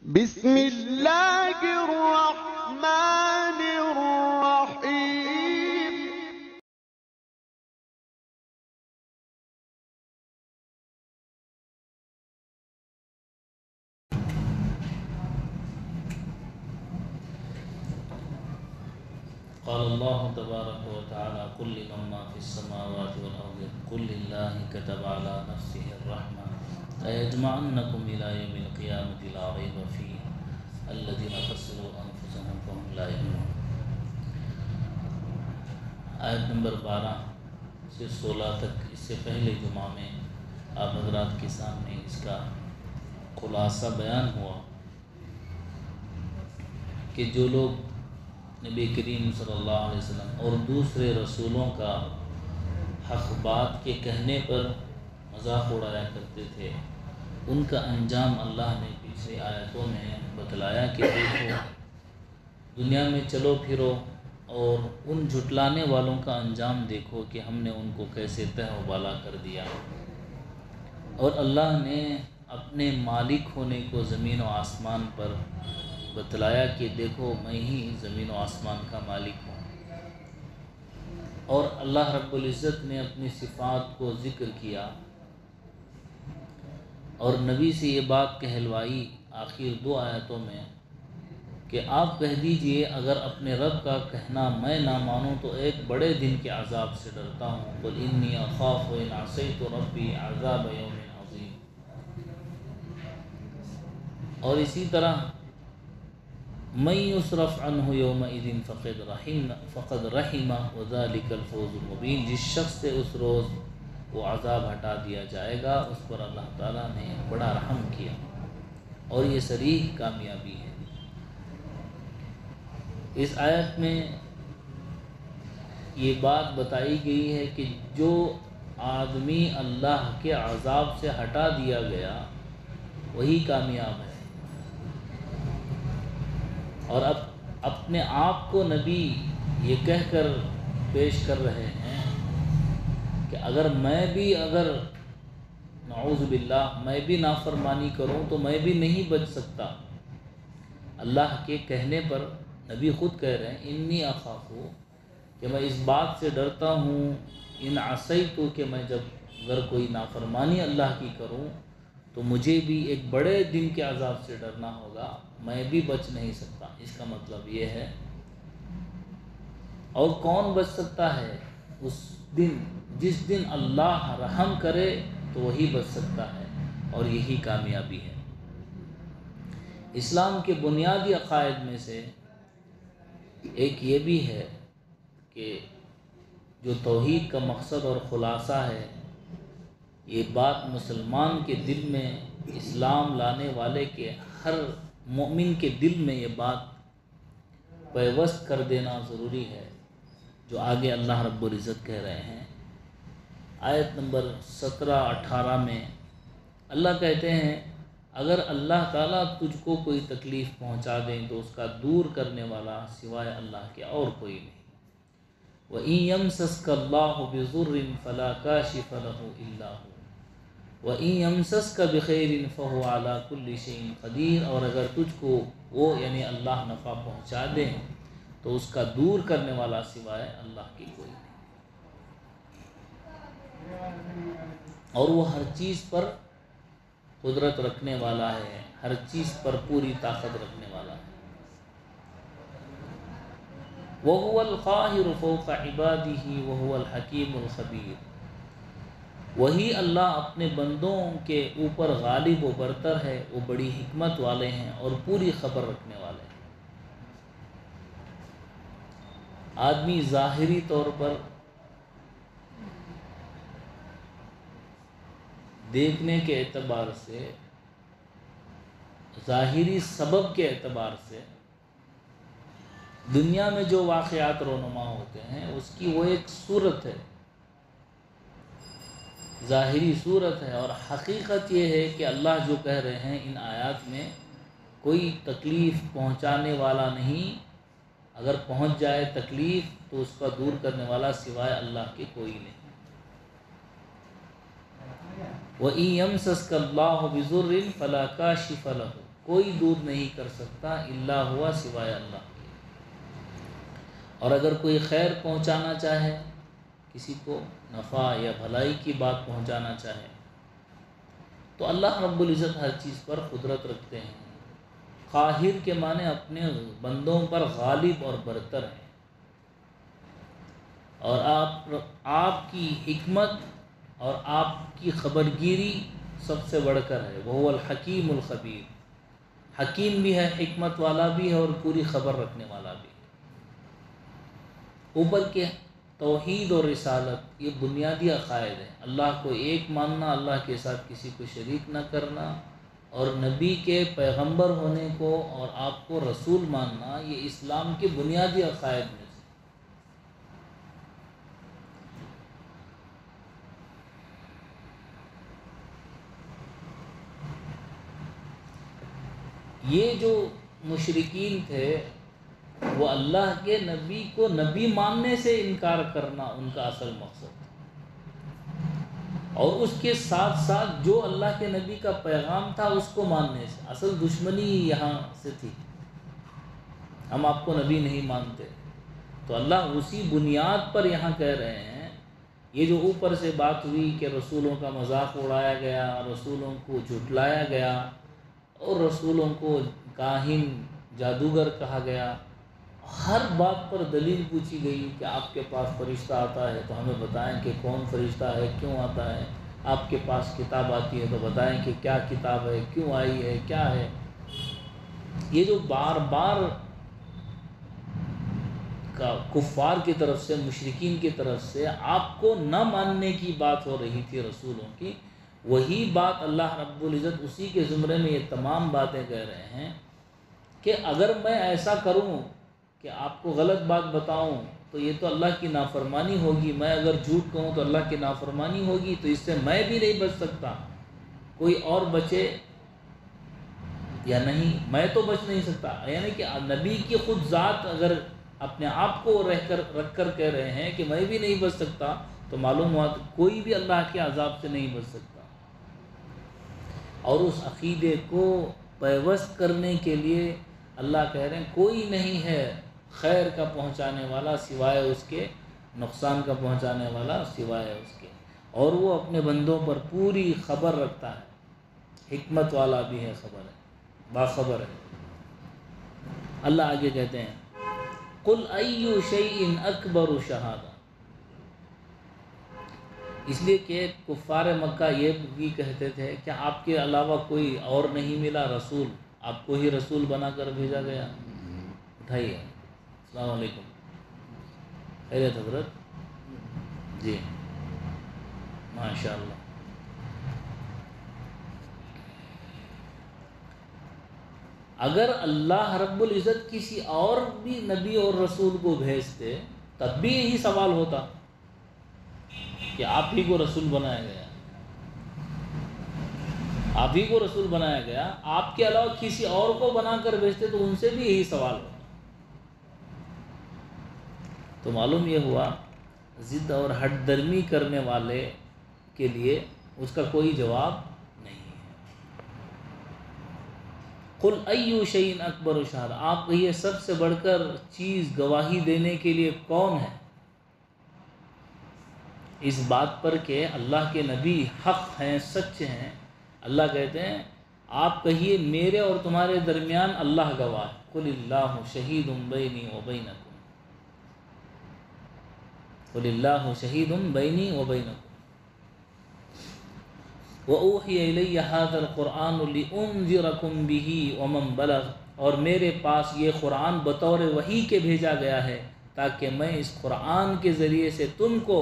بسم اللہ الرحمن الرحیم۔ قال اللہ تبارک و تعالی قل لمن ما فی السماوات والارض قل للہ كتب على نفسه الرحمة ليجمعنكم إلى يوم القيامة لا ريب فيه الذين خسروا أنفسهم فهم لا يؤمنون۔ آیت نمبر 12 سے 16 تک، اس سے پہلے جمعہ میں آپ حضرات کے سامنے اس کا خلاصہ بیان ہوا کہ جو لوگ نبی کریم صلی اللہ علیہ وسلم اور دوسرے رسولوں کا حق بات کے کہنے پر مذاق اڑایا کرتے تھے، ان کا انجام اللہ نے پچھلی آیتوں میں بتلایا کہ دیکھو دنیا میں چلو پھرو اور ان جھٹلانے والوں کا انجام دیکھو کہ ہم نے ان کو کیسے تہ و بالا کر دیا۔ اور اللہ نے اپنے مالک ہونے کو زمین و آسمان پر بتلایا کہ دیکھو میں ہی زمین و آسمان کا مالک ہوں۔ اور اللہ رب العزت نے اپنی صفات کو ذکر کیا اور نبی سے یہ بات کہلوائی آخر 2 آیتوں میں کہ آپ کہہ دیجئے اگر اپنے رب کا کہنا میں نہ مانوں تو ایک بڑے دن کے عذاب سے ڈرتا ہوں، قل انی اخاف ان عصیت ربی عذاب یوم عظیم۔ اور اسی طرح من یصرف عنہ یومئذ فقد رحمہ وذلک الفوز المبین، جس شخص سے اس روز وہ عذاب ہٹا دیا جائے گا اس پر اللہ تعالیٰ نے بڑا رحم کیا، اور یہ صریح کامیابی ہے۔ اس آیت میں یہ بات بتائی گئی ہے کہ جو آدمی اللہ کے عذاب سے ہٹا دیا گیا وہی کامیاب ہے۔ اور اب اپنے آپ کو نبی یہ کہہ کر پیش کر رہے ہیں کہ اگر نعوذ باللہ میں بھی نافرمانی کروں تو میں بھی نہیں بچ سکتا۔ اللہ کے کہنے پر نبی خود کہہ رہے ہیں انی اخاف، کہ میں اس بات سے ڈرتا ہوں ان عصیت، کہ میں جب اگر کوئی نافرمانی اللہ کی کروں تو مجھے بھی ایک بڑے دن کے عذاب سے ڈرنا ہوگا، میں بھی بچ نہیں سکتا۔ اس کا مطلب یہ ہے، اور کون بچ سکتا ہے اس دن؟ جس دن اللہ رحم کرے تو وہی بچ سکتا ہے، اور یہی کامیابی ہے۔ اسلام کے بنیادی عقائد میں سے ایک یہ بھی ہے کہ جو توحید کا مقصد اور خلاصہ ہے، یہ بات مسلمان کے دل میں، اسلام لانے والے کے ہر مومن کے دل میں یہ بات پیوست کر دینا ضروری ہے، جو آگے اللہ رب العزت کہہ رہے ہیں۔ آیت نمبر 17-18 میں اللہ کہتے ہیں اگر اللہ تعالیٰ تجھ کو کوئی تکلیف پہنچا دیں تو اس کا دور کرنے والا سوائے اللہ کے اور کوئی نہیں۔ وَإِن يَمْسَسْكَ اللَّهُ بِضُرٍّ فَلَا كَاشِفَ لَهُ إِلَّا هُوَ وَإِن يَمْسَسْكَ بِخَيْرٍ فَهُوَ عَلَى كُلِّ شَيْءٍ قَدِيرٌ، اور اگر تجھ کو وہ یعنی اللہ نفع پہنچا دیں تو اس کا دور کرنے والا سوائے اللہ کی کوئی نہیں، اور وہ ہر چیز پر قدرت رکھنے والا ہے، ہر چیز پر پوری طاقت رکھنے والا ہے۔ وَهُوَ الْقَاهِرُ فَوْقَ عِبَادِهِ وَهُوَ الْحَكِيمُ الْخَبِيرُ، وہی اللہ اپنے بندوں کے اوپر غالب و برتر ہے، وہ بڑی حکمت والے ہیں اور پوری خبر رکھنے والے ہیں۔ آدمی ظاہری طور پر دیکھنے کے اعتبار سے، ظاہری سبب کے اعتبار سے دنیا میں جو واقعات رونما ہوتے ہیں اس کی وہ ایک صورت ہے، ظاہری صورت ہے، اور حقیقت یہ ہے کہ اللہ جو کہہ رہے ہیں ان آیات میں کوئی تکلیف پہنچانے والا نہیں، اگر پہنچ جائے تکلیف تو اس کا دور کرنے والا سوائے اللہ کے کوئی نہیں۔ وَإِن يَمْسَسْكَ اللَّهُ بِضُرٍّ فَلَا كَاشِفَ لَهُ، کوئی دور نہیں کر سکتا الا ہوا سوائے اللہ کے۔ اور اگر کوئی خیر پہنچانا چاہے، کسی کو نفع یا بھلائی کی بات پہنچانا چاہے، تو اللہ رب العزت ہر چیز پر قدرت رکھتے ہیں۔ قاہر کے معنی اپنے بندوں پر غالب اور برتر ہیں، اور آپ کی حکمت اور آپ کی خبرگیری سب سے بڑھ کر ہے۔ وہ الحکیم الخبیر، حکیم بھی ہے، حکمت والا بھی ہے، اور پوری خبر رکھنے والا بھی ہے۔ اوپر کے توحید اور رسالت یہ بنیادی عقائد ہیں۔ اللہ کو ایک ماننا، اللہ کے ساتھ کسی کو شریک نہ کرنا، اور نبی کے پیغمبر ہونے کو اور آپ کو رسول ماننا، یہ اسلام کے بنیادی عقائد میں سے۔ یہ جو مشرکین تھے وہ اللہ کے نبی کو نبی ماننے سے انکار کرنا ان کا اصل مقصد تھا، اور اس کے ساتھ ساتھ جو اللہ کے نبی کا پیغام تھا اس کو ماننے سے۔ اصل دشمنی یہاں سے تھی، ہم آپ کو نبی نہیں مانتے۔ تو اللہ اسی بنیاد پر یہاں کہہ رہے ہیں، یہ جو اوپر سے بات ہوئی کہ رسولوں کا مذاق اڑایا گیا، رسولوں کو جھٹلایا گیا، اور رسولوں کو کاہن جادوگر کہا گیا، ہر بات پر دلیل پوچھی گئی کہ آپ کے پاس فرشتہ آتا ہے تو ہمیں بتائیں کہ کون فرشتہ ہے، کیوں آتا ہے۔ آپ کے پاس کتاب آتی ہے تو بتائیں کہ کیا کتاب ہے، کیوں آئی ہے، کیا ہے۔ یہ جو بار بار کفار کی طرف سے، مشرکین کی طرف سے آپ کو نہ ماننے کی بات ہو رہی تھی رسولوں کی، وہی بات اللہ رب العزت اسی کے زمرے میں یہ تمام باتیں کہہ رہے ہیں کہ اگر میں ایسا کروں کہ آپ کو غلط بات بتاؤں تو یہ تو اللہ کی نافرمانی ہوگی، میں اگر جھوٹ کہوں تو اللہ کی نافرمانی ہوگی، تو اس سے میں بھی نہیں بچ سکتا، کوئی اور بچے یا نہیں، میں تو بچ نہیں سکتا۔ یعنی کہ نبی کی خود ذات اگر اپنے آپ کو رکھ کر کہہ رہے ہیں کہ میں بھی نہیں بچ سکتا، تو معلوم ہوا کوئی بھی اللہ کے عذاب سے نہیں بچ سکتا۔ اور اس عقیدے کو پیوست کرنے کے لیے اللہ کہہ رہے ہیں کوئی نہیں ہے خیر کا پہنچانے والا سوائے اس کے، نقصان کا پہنچانے والا سوائے اس کے، اور وہ اپنے بندوں پر پوری خبر رکھتا ہے، حکمت والا بھی ہے، خبر ہے، باخبر ہے۔ اللہ آگے کہتے ہیں قُلْ أَيُّ شَيْءٍ أَكْبَرُ شَهَادَةً، اس لیے کہ کفار مکہ یہ بھی کہتے تھے کہ آپ کے علاوہ کوئی اور نہیں ملا رسول، آپ کو ہی رسول بنا کر بھیجا گیا۔ اٹھائیے، السلام علیکم، خیریت حضرت؟ جی ماشاء اللہ۔ اگر اللہ رب العزت کسی اور بھی نبی اور رسول کو بھیجتے تب بھی یہی سوال ہوتا کہ آپ ہی کو رسول بنایا گیا، آپ ہی کو رسول بنایا گیا، آپ کے علاوہ کسی اور کو بنا کر بھیجتے تو ان سے بھی یہی سوال ہوتا۔ تو معلوم یہ ہوا ضد اور ہٹ درمی کرنے والے کے لیے اس کا کوئی جواب نہیں ہے۔ قُلْ أَيُّ شَيْءٍ أَكْبَرُ شَهَادَةً، آپ کہیے سب سے بڑھ کر چیز گواہی دینے کے لیے کون ہے، اس بات پر کہ اللہ کے نبی حق ہیں، سچ ہیں۔ اللہ کہتے ہیں آپ کہیے میرے اور تمہارے درمیان اللہ گواہ ہے، قُلِ اللَّهُ شَهِيدٌ بَيْنِي وَبَيْنَكُمْ، قُلِ اللَّهُ شَهِيدٌ بَيْنِي وَبَيْنَكُمْ وَأُوحِيَ إِلَيَّ هَذَا الْقُرْآنُ لِأُنذِرَكُمْ بِهِ وَمَنْ بَلَغَ، اور میرے پاس یہ قرآن بطور وحی کے بھیجا گیا ہے تاکہ میں اس قرآن کے ذریعے سے تم کو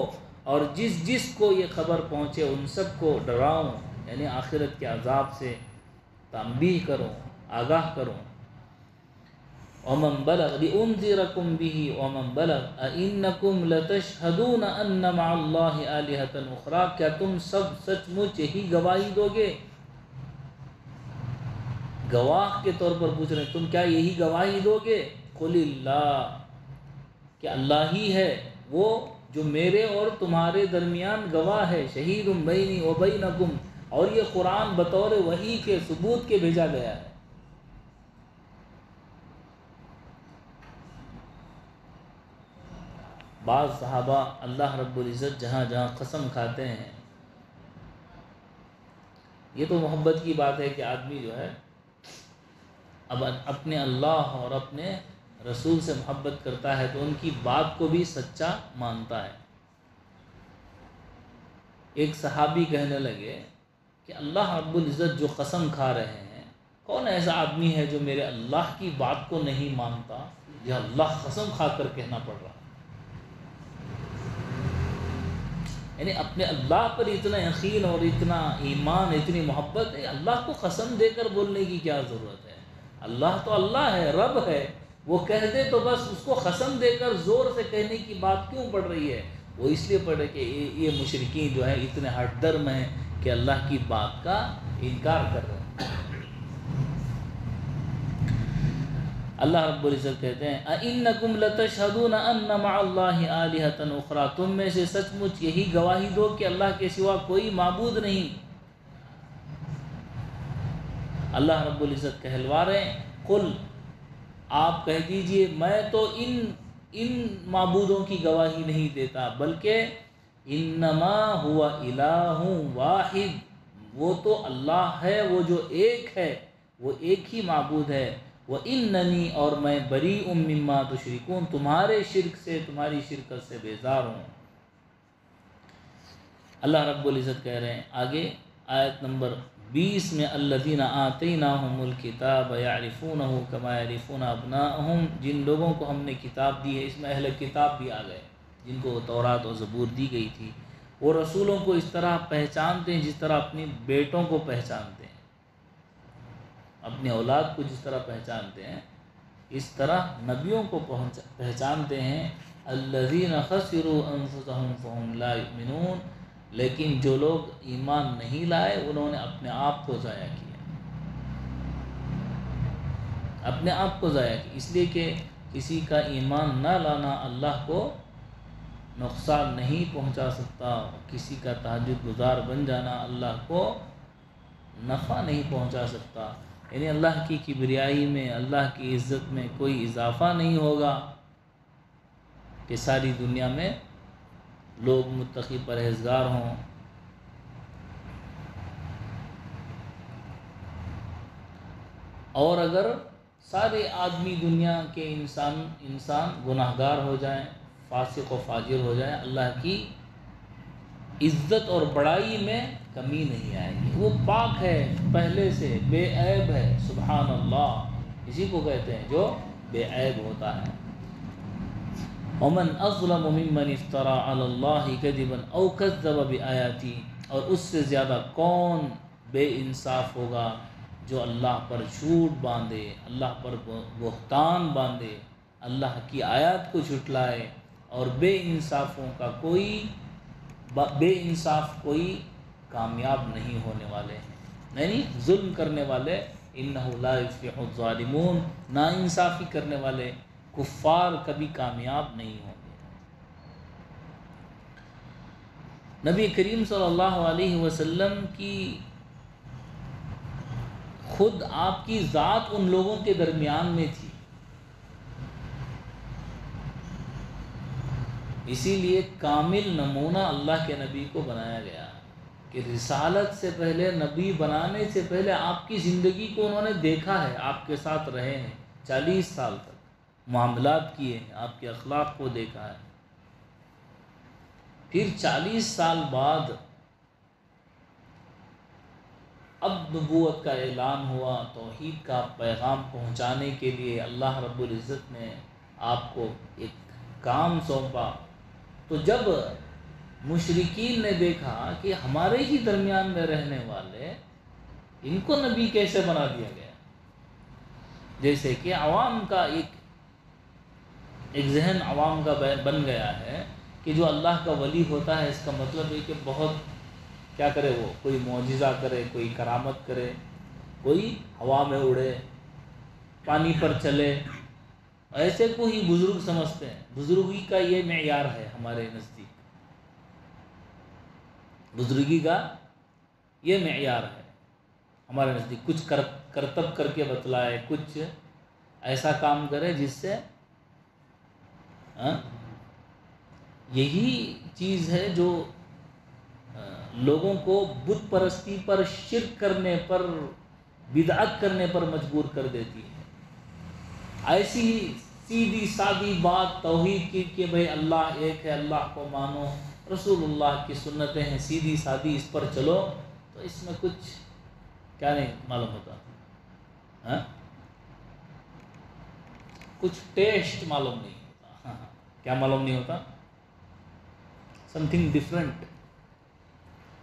اور جس جس کو یہ خبر پہنچے ان سب کو ڈراؤں، یعنی آخرت کے عذاب سے تنبیہ کروں، آگاہ کروں۔ وَمَنْ بَلَغَ لِأُنذِرَكُمْ بِهِ وَمَنْ بَلَغَ أَإِنَّكُمْ لَتَشْهَدُونَ أَنَّ مَعَ اللَّهِ آلِهَةً أُخْرَىٰ، کیا تم سب سچ مچ یہی گواہی دو گے؟ گواہ کے طور پر پوچھ رہے ہیں تم کیا یہی گواہی دو گے؟ قُلِ اللَّهُ، کہ اللہ ہی ہے وہ جو میرے اور تمہارے درمیان گواہ ہے، شہید بینی و بینکم، اور یہ قرآن بطور وحی کے ثبوت کے بھیجا گیا ہے۔ بعض صحابہ اللہ رب العزت جہاں جہاں قسم کھاتے ہیں، یہ تو محبت کی بات ہے کہ آدمی جو ہے اب اپنے اللہ اور اپنے رسول سے محبت کرتا ہے تو ان کی بات کو بھی سچا مانتا ہے۔ ایک صحابی کہنے لگے کہ اللہ رب العزت جو قسم کھا رہے ہیں، کون ایسا آدمی ہے جو میرے اللہ کی بات کو نہیں مانتا؟ یہ اللہ قسم کھا کر کہنا پڑ رہا، یعنی اپنے اللہ پر اتنا یقین اور اتنا ایمان، اتنی محبت ہے، اللہ کو قسم دے کر بولنے کی کیا ضرورت ہے؟ اللہ تو اللہ ہے، رب ہے، وہ کہہ دے تو بس، اس کو قسم دے کر زور سے کہنے کی بات کیوں پڑ رہی ہے؟ وہ اس لیے پڑھ رہے کہ یہ مشرکین جو ہے اتنے ہٹ درم ہیں کہ اللہ کی بات کا انکار کر رہے ہیں۔ اللہ رب العزت کہتے ہیں اَإِنَّكُمْ لَتَشْهَدُونَ أَنَّ مَعَ اللَّهِ آلِهَةً أُخْرَى، تم میں سے سچ مچ یہی گواہی دو کہ اللہ کے سوا کوئی معبود نہیں۔ اللہ رب العزت کہلوا رہے ہیں قل، آپ کہہ دیجئے میں تو ان معبودوں کی گواہی نہیں دیتا، بلکہ انما ہوا الہ واحد، وہ تو اللہ ہے، وہ جو ایک ہے، وہ ایک ہی معبود ہے۔ وَإِنَّنِي، اور میں بَرِيءٌ مِّمَّا تُشْرِكُونَ، تمہارے شرک سے، تمہاری شرکت سے بیزار ہوں۔ اللہ رب العزت کہہ رہے ہیں آگے آیت نمبر 20 میں الذین آتیناہم الکتاب یعرفونہ کما یعرفون ابناءہم، جن لوگوں کو ہم نے کتاب دی ہے، اس میں اہل کتاب بھی آ گئے جن کو تورات اور زبور دی گئی تھی، وہ رسولوں کو اس طرح پہچانتے ہیں جس طرح اپنی بیٹوں کو پہچانتے ہیں، اپنی اولاد کو جس طرح پہچانتے ہیں اس طرح نبیوں کو پہچانتے ہیں۔ الذین خسروا انفسهم فهم لا یؤمنون، لیکن جو لوگ ایمان نہیں لائے انہوں نے اپنے آپ کو ضائع کیا، اپنے آپ کو ضائع کیا، اس لیے کہ کسی کا ایمان نہ لانا اللہ کو نقصان نہیں پہنچا سکتا، کسی کا تہجد گزار بن جانا اللہ کو نفع نہیں پہنچا سکتا، یعنی اللہ کی کبریائی میں، اللہ کی عزت میں کوئی اضافہ نہیں ہوگا کہ ساری دنیا میں لوگ متقی پرہیزگار ہوں۔ اور اگر سارے آدمی دنیا کے انسان گناہگار ہو جائیں، فاسق و فاجر ہو جائیں، اللہ کی عزت اور بڑائی میں کمی نہیں آئے گی، وہ پاک ہے پہلے سے، بے عیب ہے، سبحان اللہ، اسی کو کہتے ہیں جو بے عیب ہوتا ہے۔ ومن اظلم ممن افترى على الله كذبا او كذب بآياته، اور اس سے زیادہ کون بے انصاف ہوگا جو اللہ پر جھوٹ باندھے، اللہ پر بہتان باندھے، اللہ کی آیات کو جھٹلائے، اور بے انصاف کوئی کامیاب نہیں ہونے والے ہیں، یعنی ظلم کرنے والے، انہ لا یفلح الظالمون، نا انصافی کرنے والے کفار کبھی کامیاب نہیں ہوں گے۔ نبی کریم صلی اللہ علیہ وسلم کی خود آپ کی ذات ان لوگوں کے درمیان میں تھی، اسی لیے کامل نمونہ اللہ کے نبی کو بنایا گیا کہ رسالت سے پہلے، نبی بنانے سے پہلے آپ کی زندگی کو انہوں نے دیکھا ہے، آپ کے ساتھ رہے ہیں 40 سال تک، معاملات کیے ہیں، آپ کے اخلاق کو دیکھا ہے، پھر 40 سال بعد اب نبوت کا اعلان ہوا، توحید کا پیغام پہنچانے کے لیے اللہ رب العزت نے آپ کو ایک کام سونپا، تو جب مشرکین نے دیکھا کہ ہمارے ہی درمیان میں رہنے والے، ان کو نبی کیسے بنا دیا گیا، جیسے کہ عوام کا ایک ذہن عوام کا بن گیا ہے کہ جو اللہ کا ولی ہوتا ہے اس کا مطلب ہے کہ بہت کیا کرے، وہ کوئی معجزہ کرے، کوئی کرامت کرے، کوئی ہوا میں اڑے، پانی پر چلے، ایسے کو ہی بزرگ سمجھتے ہیں۔ بزرگی کا یہ معیار ہے ہمارے نزدیک، بزرگی کا یہ معیار ہے ہمارے نزدیک، کچھ کرتب کر کے بتلائے، کچھ ایسا کام کرے جس سے یہی چیز ہے جو لوگوں کو بت پرستی پر، شرک کرنے پر، بدعت کرنے پر مجبور کر دیتی ہے۔ ایسی ہی سیدھی سادی بات توحید کی کہ بھئی اللہ ایک ہے، اللہ کو مانو، رسول اللہ کی سنتیں ہیں، سیدھی سادی اس پر چلو، تو اس میں کچھ کیا نہیں معلوم ہوتا، ہاں؟ کچھ ٹیسٹ معلوم نہیں ہوتا۔ کیا معلوم نہیں ہوتا؟ Some thing different.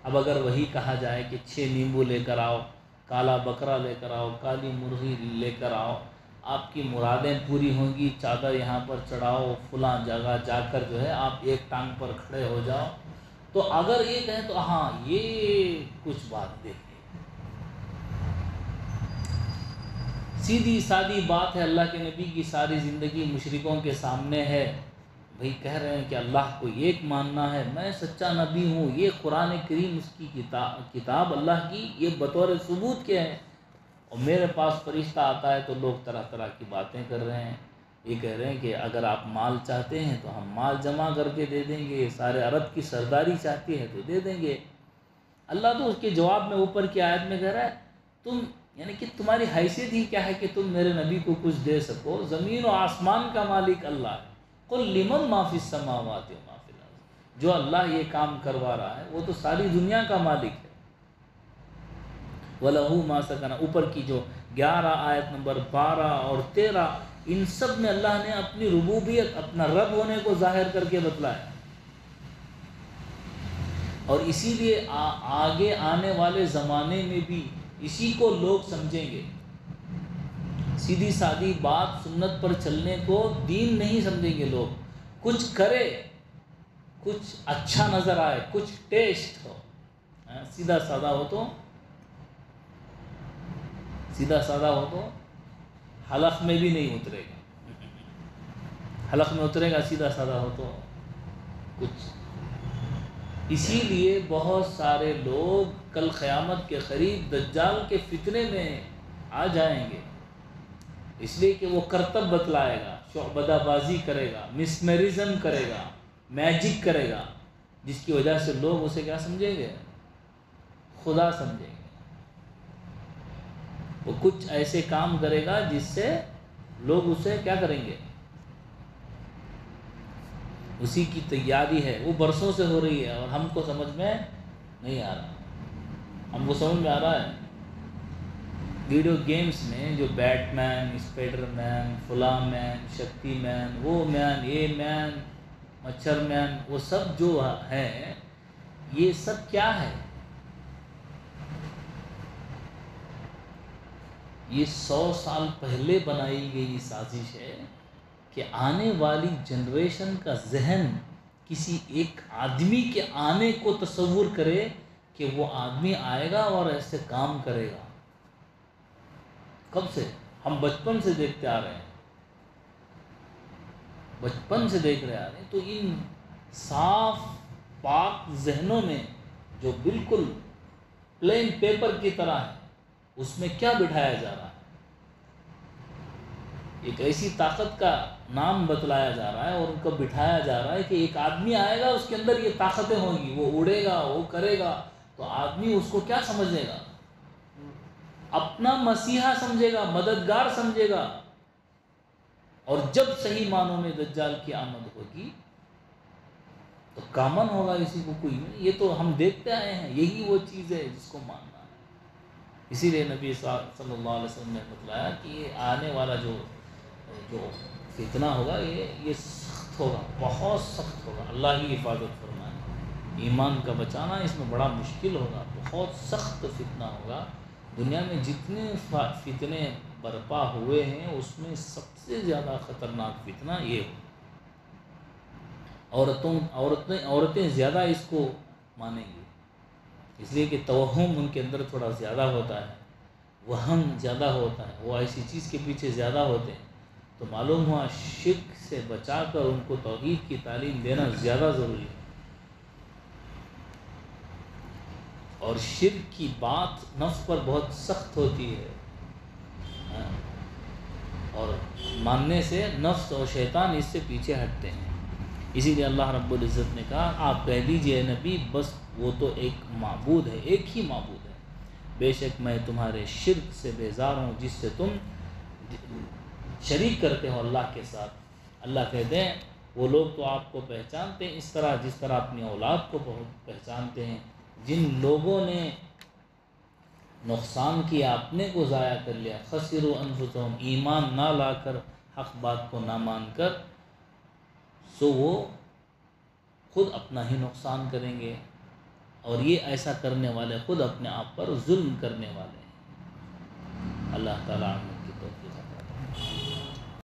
اب اگر وہی کہا جائے کہ 6 نیمبو لے کر آؤ، کالا بکرا لے کر آؤ، کالی مرغی لے کر آؤ، آپ کی مرادیں پوری ہوں گی، چادر یہاں پر چڑھاؤ، فلاں جگہ جا کر جو ہے آپ ایک ٹانگ پر کھڑے ہو جاؤ، تو اگر یہ کہیں تو ہاں یہ کچھ بات دیکھیں، سیدھی سادی بات ہے۔ اللہ کے نبی کی ساری زندگی مشرکوں کے سامنے ہے، بھئی کہہ رہے ہیں کہ اللہ کو ایک ماننا ہے، میں سچا نبی ہوں، یہ قرآن کریم اس کی کتاب اللہ کی، یہ بطور ثبوت کیا ہے، اور میرے پاس فرشتہ آتا ہے تو لوگ طرح طرح کی باتیں کر رہے ہیں، یہ کہہ رہے ہیں کہ اگر آپ مال چاہتے ہیں تو ہم مال جمع کر کے دے دیں گے، سارے عرب کی سرداری چاہتی ہے تو دے دیں گے۔ اللہ تو اس کے جواب میں اوپر کی آیت میں کہہ رہا ہے تم، یعنی کہ تمہاری حیثیت ہی کیا ہے کہ تم میرے نبی کو کچھ دے سکو؟ زمین و آسمان کا مالک اللہ ہے، قل لمن ما فی السماوات و ما فی الارض، جو اللہ یہ کام کروا رہا ہے وہ تو ساری دنیا کا مالک ہے۔ وَلَهُ مَا سَكَنَ، اوپر کی جو 11 آیت نمبر 12 اور 13، ان سب میں اللہ نے اپنی ربوبیت، اپنا رب ہونے کو ظاہر کر کے بتلایا، اور اسی لیے آگے آنے والے زمانے میں بھی اسی کو لوگ سمجھیں گے۔ سیدھی سادی بات سنت پر چلنے کو دین نہیں سمجھیں گے لوگ، کچھ کرے، کچھ اچھا نظر آئے، کچھ ٹیسٹ ہو، سیدھا سادہ ہو تو حلق میں بھی نہیں اترے گا، حلق میں اترے گا سیدھا سادہ ہو تو کچھ۔ اسی لیے بہت سارے لوگ کل قیامت کے قریب دجال کے فتنے میں آ جائیں گے، اس لیے کہ وہ کرتب بتلائے گا، شعبدہ بازی کرے گا، مسمرزم کرے گا، میجک کرے گا، جس کی وجہ سے لوگ اسے کیا سمجھیں گے؟ خدا سمجھیں گے۔ وہ کچھ ایسے کام کرے گا جس سے لوگ اسے کیا کریں گے؟ اسی کی تیاری ہے، وہ برسوں سے ہو رہی ہے اور ہم کو سمجھ میں نہیں آ رہا۔ ہم کو سمجھ میں آ رہا ہے ویڈیو گیمز میں جو بیٹ مین، اسپائڈر مین، فلاں مین، شکتی مین، وہ مین، یہ مین، مچھر مین، وہ سب جو ہے، یہ سب کیا ہے؟ یہ 100 سال پہلے بنائی گئی سازش ہے کہ آنے والی جنریشن کا ذہن کسی ایک آدمی کے آنے کو تصور کرے کہ وہ آدمی آئے گا اور ایسے کام کرے گا۔ کب سے؟ ہم بچپن سے دیکھتے آ رہے ہیں، بچپن سے دیکھ رہے آ رہے ہیں، تو ان صاف پاک ذہنوں میں جو بالکل پلین پیپر کی طرح ہے، اس میں کیا بٹھایا جا رہا ہے؟ ایک ایسی طاقت کا نام بتلایا جا رہا ہے اور ان کو بٹھایا جا رہا ہے کہ ایک آدمی آئے گا، اس کے اندر یہ طاقتیں ہوں گی، وہ اڑے گا، وہ کرے گا، تو آدمی اس کو کیا سمجھے گا؟ اپنا مسیحا سمجھے گا، مددگار سمجھے گا، اور جب صحیح معنوں میں دجال کی آمد ہوگی تو کامن ہوگا، اسی کو کوئی نہیں۔ یہ تو ہم دیکھتے آئے ہیں، یہی وہ چیز ہے جس کو ماننا ہے۔ اسی لیے نبی صلی اللہ علیہ وسلم نے بتلایا کہ یہ آنے والا جو فتنہ ہوگا، یہ سخت ہوگا، بہت سخت ہوگا۔ اللہ ہی حفاظت فرمائے، ایمان کا بچانا اس میں بڑا مشکل ہوگا، بہت سخت فتنہ ہوگا۔ دنیا میں جتنے فتنے برپا ہوئے ہیں اس میں سب سے زیادہ خطرناک فتنہ یہ ہو۔ عورتیں زیادہ اس کو مانیں گی، اس لیے کہ توہم ان کے اندر تھوڑا زیادہ ہوتا ہے، وہم زیادہ ہوتا ہے، وہ ایسی چیز کے پیچھے زیادہ ہوتے ہیں، تو معلوم ہوا شرک سے بچا کر ان کو توحید کی تعلیم دینا زیادہ ضروری ہے۔ اور شرک کی بات نفس پر بہت سخت ہوتی ہے، اور ماننے سے نفس اور شیطان اس سے پیچھے ہٹتے ہیں۔ اسی لیے اللہ رب العزت نے کہا آپ کہہ دیجئے نبی بس وہ تو ایک معبود ہے، ایک ہی معبود ہے، بے شک میں تمہارے شرک سے بیزار ہوں جس سے تم شریک کرتے ہو اللہ کے ساتھ۔ اللہ کہتے ہیں وہ لوگ تو آپ کو پہچانتے ہیں اس طرح جس طرح اپنی اولاد کو پہچانتے ہیں۔ جن لوگوں نے نقصان کیا، اپنے کو ضائع کر لیا، خسروا انفسهم، ایمان نہ لا کر، حق بات کو نہ مان کر، سو وہ خود اپنا ہی نقصان کریں گے، اور یہ ایسا کرنے والے خود اپنے آپ پر ظلم کرنے والے ہیں۔ اللہ تعالیٰ